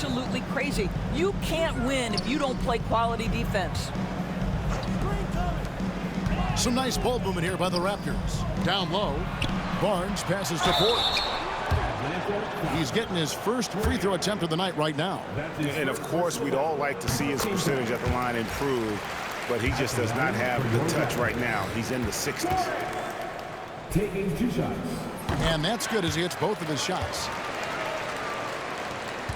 absolutely crazy. You can't win if you don't play quality defense. Some nice ball movement here by the Raptors. Down low, Barnes passes to Ford. He's getting his first free throw attempt of the night right now. And of course, we'd all like to see his percentage at the line improve, but he just does not have the touch right now. He's in the 60s. Taking 2 shots. And that's good as he hits both of his shots.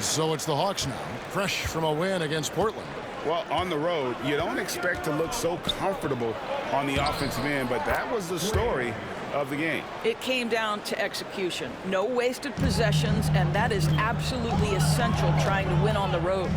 So it's the Hawks now, fresh from a win against Portland. Well, on the road, you don't expect to look so comfortable on the offensive end, but that was the story of the game. It came down to execution. No wasted possessions, and that is absolutely essential trying to win on the road.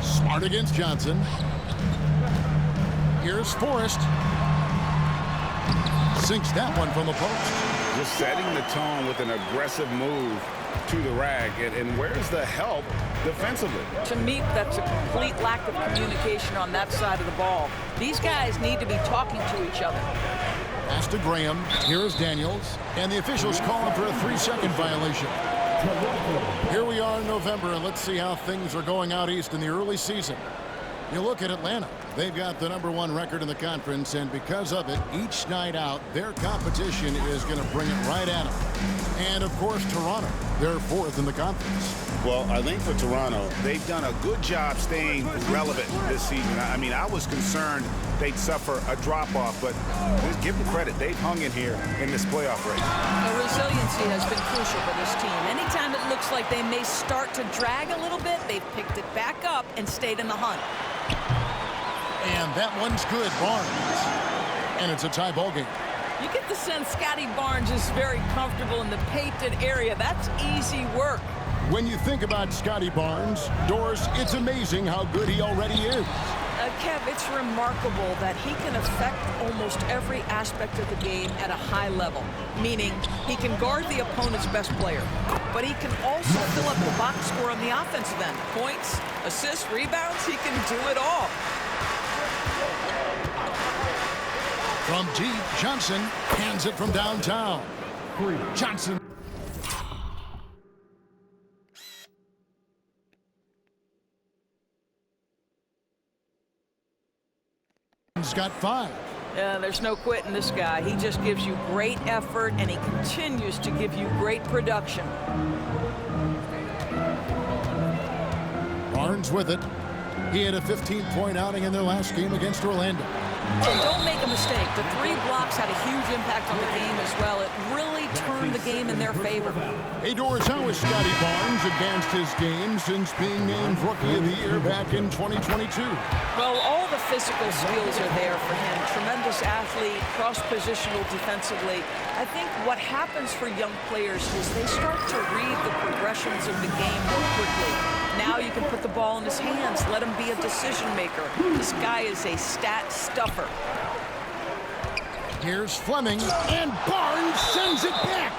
Smart against Johnson. Here's Forrest. Sinks that one from the post. Just setting the tone with an aggressive move to the rack. And where's the help defensively? To me, that's a complete lack of communication on that side of the ball. These guys need to be talking to each other. Pass to Graham. Here is Daniels. And the officials calling for a 3-second violation. Here we are in November, and let's see how things are going out east in the early season. You look at Atlanta. They've got the #1 record in the conference, and because of it, each night out, their competition is going to bring it right at them. And, of course, Toronto. They're 4th in the conference. Well, I think for Toronto, they've done a good job staying relevant this season. I mean, I was concerned they'd suffer a drop-off, but just give them credit. They've hung in here in this playoff race. The resiliency has been crucial for this team. Anytime it looks like they may start to drag a little bit, they've picked it back up and stayed in the hunt. And that one's good, Barnes. And it's a tie ball game. You get the sense Scotty Barnes is very comfortable in the painted area. That's easy work. When you think about Scotty Barnes, Doris, it's amazing how good he already is. Kev, it's remarkable that he can affect almost every aspect of the game at a high level, meaning he can guard the opponent's best player, but he can also fill up the box score on the offensive end. Points, assists, rebounds, he can do it all. From deep, Johnson hands it from downtown. Johnson. He's got 5. Yeah, there's no quitting this guy. He just gives you great effort, and he continues to give you great production. Barnes with it. He had a 15-point outing in their last game against Orlando. And don't make a mistake. The 3 blocks had a huge impact on the game as well. It really turned the game in their favor. Hey, Doris, how has Scotty Barnes advanced his game since being named Rookie of the Year back in 2022? Well, all the physical skills are there for him. Tremendous athlete, cross-positional defensively. I think what happens for young players is they start to read the progressions of the game more quickly. Now you can put the ball in his hands, let him be a decision maker. This guy is a stat stuffer. Here's Fleming, and Barnes sends it back.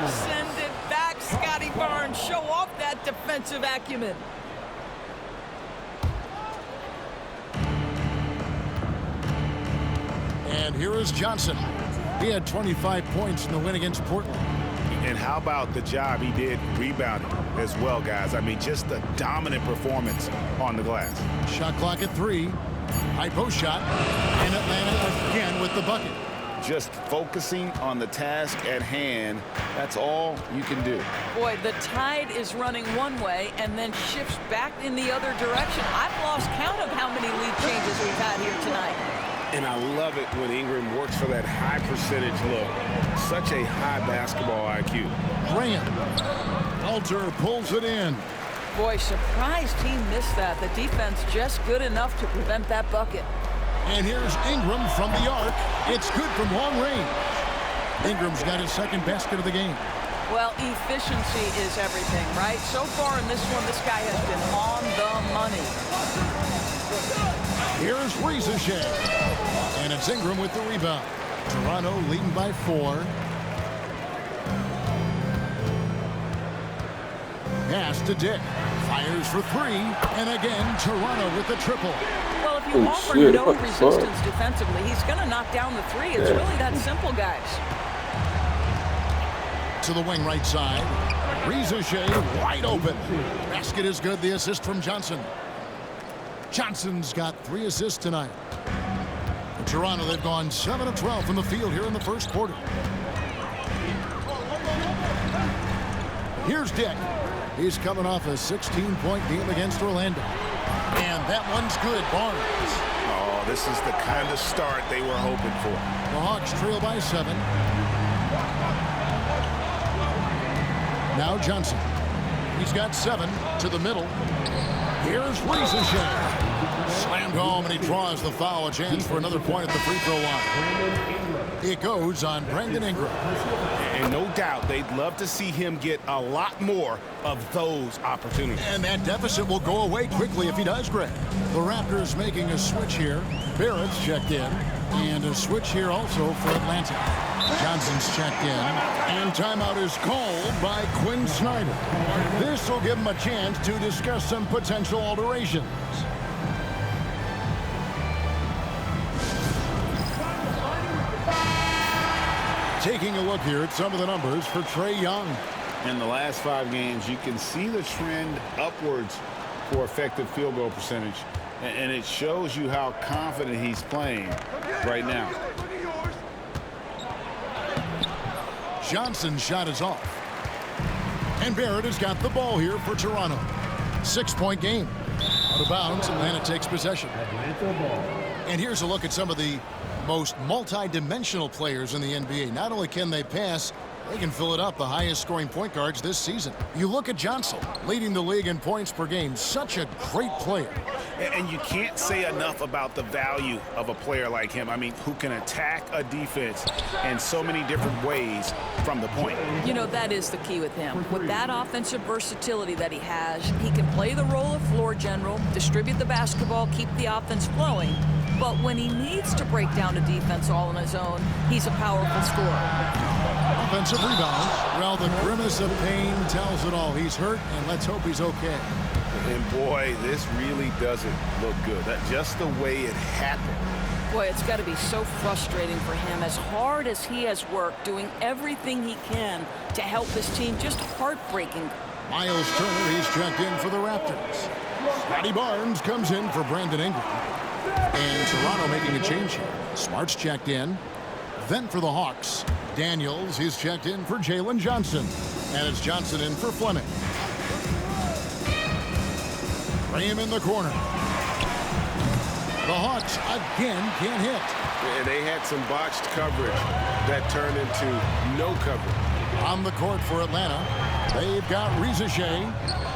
Send it back, Scotty Barnes. Show off that defensive acumen. And here is Johnson. He had 25 points in the win against Portland. And how about the job he did rebounding as well, guys? I mean, just a dominant performance on the glass. Shot clock at 3. High post shot. And Atlanta again with the bucket. Just focusing on the task at hand, that's all you can do. Boy, the tide is running one way and then shifts back in the other direction. I've lost count of how many lead changes we've had here tonight. And I love it when Ingram works for that high percentage look. Such a high basketball IQ. Graham. Alter pulls it in. Boy, surprised he missed that. The defense just good enough to prevent that bucket. And here's Ingram from the arc. It's good from long range. Ingram's got his second basket of the game. Well, efficiency is everything, right? So far in this one, this guy has been on the money. Here's Rizachet. And it's Ingram with the rebound. Toronto leading by 4. Pass to Dick. Fires for 3. And again, Toronto with the triple. Well, if you offer no resistance defensively, he's going to knock down the 3. It's really that simple, guys. To the wing right side. Rizachet wide open. Basket is good. The assist from Johnson. Johnson's got 3 assists tonight. In Toronto, they've gone 7 of 12 from the field here in the first quarter. Here's Dick. He's coming off a 16-point game against Orlando. And that one's good. Barnes. Oh, this is the kind of start they were hoping for. The Hawks trail by 7. Now Johnson. He's got 7 to the middle. Here's Rizachet. Slammed home, and he draws the foul. A chance for another point at the free throw line. It goes on Brandon Ingram. And no doubt they'd love to see him get a lot more of those opportunities. And that deficit will go away quickly if he does, Greg. The Raptors making a switch here. Barrett's checked in. And a switch here also for Atlanta. Johnson's checked in. And timeout is called by Quinn Snyder. This will give him a chance to discuss some potential alterations. Taking a look here at some of the numbers for Trae Young. In the last 5 games, you can see the trend upwards for effective field goal percentage. And it shows you how confident he's playing right now. Johnson's shot is off. And Barrett has got the ball here for Toronto. 6-point game. Out of bounds, Atlanta takes possession. And here's a look at some of the most multi-dimensional players in the NBA. Not only can they pass, they can fill it up. The highest scoring point guards this season. You look at Johnson, leading the league in points per game. Such a great player. And you can't say enough about the value of a player like him. I mean, who can attack a defense in so many different ways from the point. You know, that is the key with him. With that offensive versatility that he has, he can play the role of floor general, distribute the basketball, keep the offense flowing. But when he needs to break down a defense all on his own, he's a powerful scorer. Offensive rebound. Well, the grimace of pain tells it all. He's hurt, and let's hope he's okay. And boy, this really doesn't look good. That's just the way it happened. Boy, it's got to be so frustrating for him. As hard as he has worked, doing everything he can to help his team, just heartbreaking. Miles Turner, he's checked in for the Raptors. Scotty Barnes comes in for Brandon Ingram. And Toronto making a change here. Smart's checked in. Then for the Hawks, Daniels, he's checked in for Jalen Johnson. And it's Johnson in for Fleming. Graham in the corner. The Hawks again can't hit. And they had some botched coverage that turned into no coverage. On the court for Atlanta, they've got Rizachet.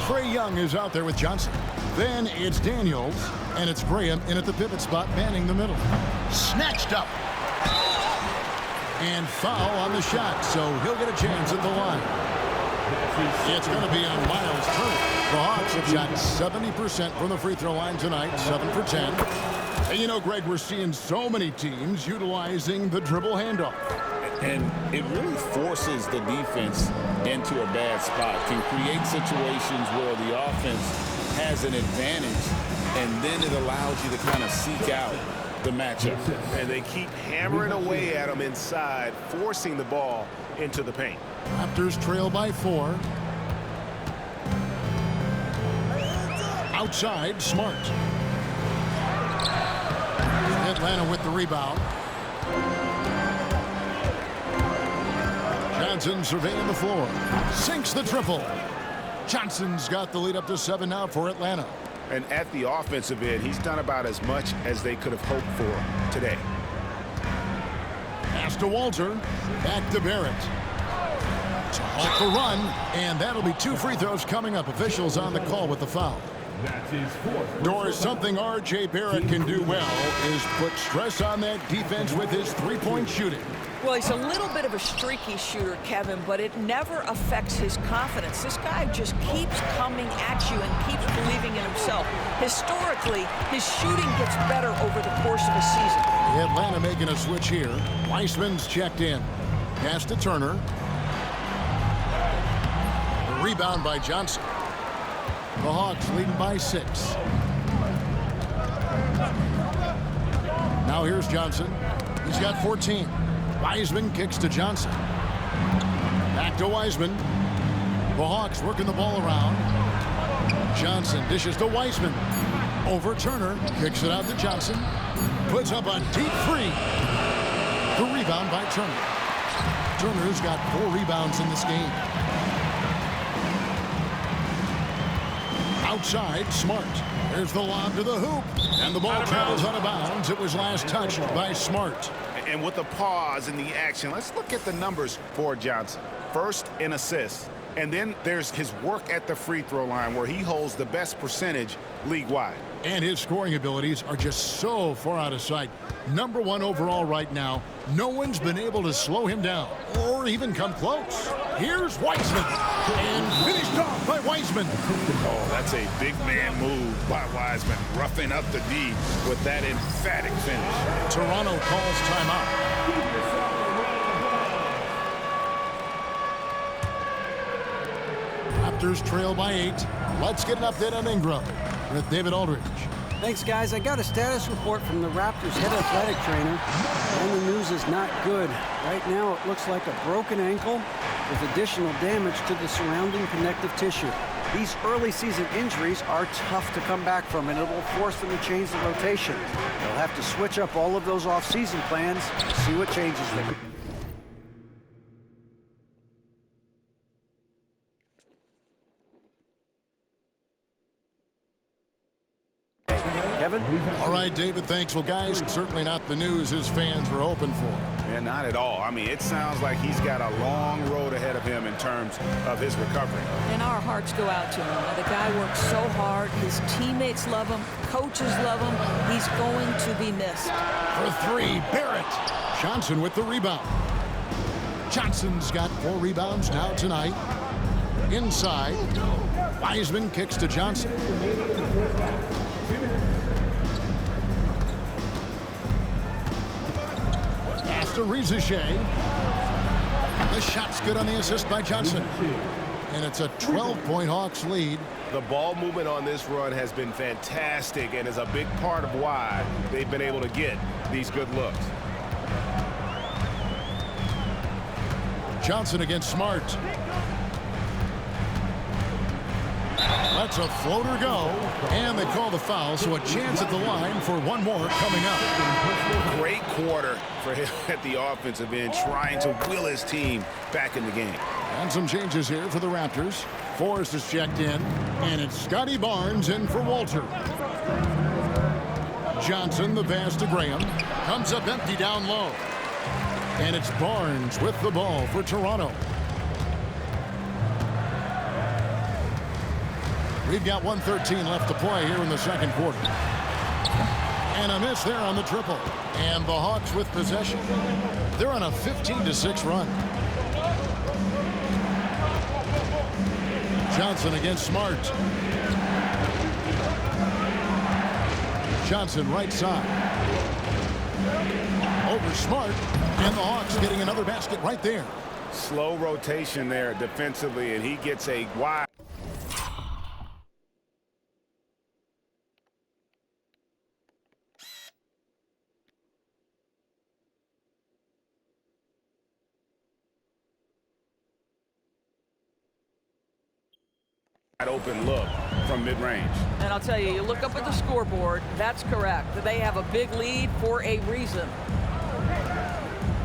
Trae Young is out there with Johnson. Then it's Daniels, and it's Graham in at the pivot spot, manning the middle. Snatched up. And foul on the shot, so he'll get a chance at the line. It's going to be on Miles Turner. The Hawks have shot 70% from the free throw line tonight, 7 for 10. And you know, Greg, we're seeing so many teams utilizing the dribble handoff. And it really forces the defense into a bad spot, can create situations where the offense has an advantage, and then it allows you to kind of seek out the matchup. And they keep hammering away at them inside, forcing the ball into the paint. Raptors trail by 4. Outside, Smart. Atlanta with the rebound. Johnson surveying the floor. Sinks the triple. Johnson's got the lead up to 7 now for Atlanta. And at the offensive end, he's done about as much as they could have hoped for today. Pass to Walter. Back to Barrett. To halt the run. And that'll be 2 free throws coming up. Officials on the call with the foul. That's his 4th. Doris, something R.J. Barrett can do well is put stress on that defense with his three-point shooting. Well, he's a little bit of a streaky shooter, Kevin, but it never affects his confidence. This guy just keeps coming at you and keeps believing in himself. Historically, his shooting gets better over the course of a season. Atlanta making a switch here. Weissman's checked in. Pass to Turner. The rebound by Johnson. The Hawks leading by 6. Now here's Johnson. He's got 14. Wiseman kicks to Johnson. Back to Wiseman. The Hawks working the ball around. Johnson dishes to Wiseman. Over Turner. Kicks it out to Johnson. Puts up a deep three. The rebound by Turner. Turner's got 4 rebounds in this game. Outside, Smart. There's the lob to the hoop. And the ball travels out of bounds. It was last touched by Smart. And with the pause in the action, let's look at the numbers for Johnson. First in assists. And then there's his work at the free throw line where he holds the best percentage league-wide. And his scoring abilities are just so far out of sight. Number 1 overall right now. No one's been able to slow him down or even come close. Here's Wiseman. And finished off by Wiseman. Oh, that's a big man move by Wiseman. Roughing up the D with that emphatic finish. Toronto calls timeout. Raptors trail by 8. Let's get an update on Ingram with David Aldridge. Thanks, guys. I got a status report from the Raptors head athletic trainer, and the news is not good. Right now, it looks like a broken ankle with additional damage to the surrounding connective tissue. These early season injuries are tough to come back from, and it will force them to change the rotation. They'll have to switch up all of those off-season plans, see what changes them. Kevin? All right, David, thanks. Well, guys, certainly not the news his fans were hoping for. Yeah, not at all. I mean, it sounds like he's got a long road ahead of him in terms of his recovery. And our hearts go out to him. The guy works so hard. His teammates love him. Coaches love him. He's going to be missed. For 3, Barrett. Johnson with the rebound. Johnson's got 4 rebounds now tonight. Inside, Wiseman kicks to Johnson. Pass to Rizachet. The shot's good on the assist by Johnson. And it's a 12-point Hawks lead. The ball movement on this run has been fantastic and is a big part of why they've been able to get these good looks. Johnson against Smart. Lets a floater go, and they call the foul, so a chance at the line for one more coming up. Great quarter for him at the offensive end, trying to will his team back in the game. And some changes here for the Raptors. Forrest is checked in, and it's Scotty Barnes in for Walter. Johnson, the pass to Graham, comes up empty down low. And it's Barnes with the ball for Toronto. We've got 1:13 left to play here in the second quarter. And a miss there on the triple. And the Hawks with possession. They're on a 15-6 run. Johnson against Smart. Johnson right side. Over Smart. And the Hawks getting another basket right there. Slow rotation there defensively, and he gets a wide. Open look from mid-range. And I'll tell you, you look up at the scoreboard, that's correct. They have a big lead for a reason.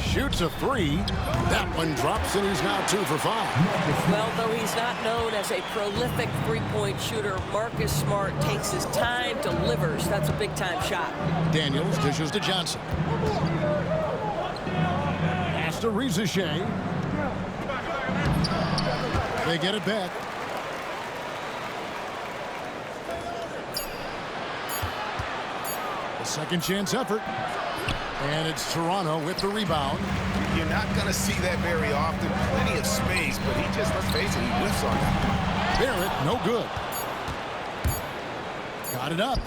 Shoots a 3. That one drops, and he's now 2 for 5. Well, though he's not known as a prolific three-point shooter, Marcus Smart takes his time, delivers. That's a big-time shot. Daniels dishes to Johnson. Pass to Rizachet. They get it back. Second chance effort. And it's Toronto with the rebound. You're not going to see that very often. Plenty of space, but he just, let's face it, he whiffs on that. Barrett, no good. Got it up.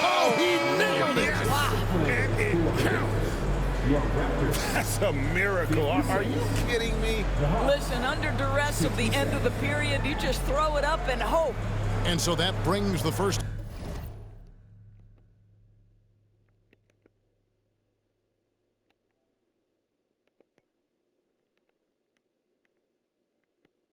Oh, he nailed it. And it counts. That's a miracle. Are you kidding me? Listen, under duress of the end of the period, you just throw it up and hope. And so that brings the first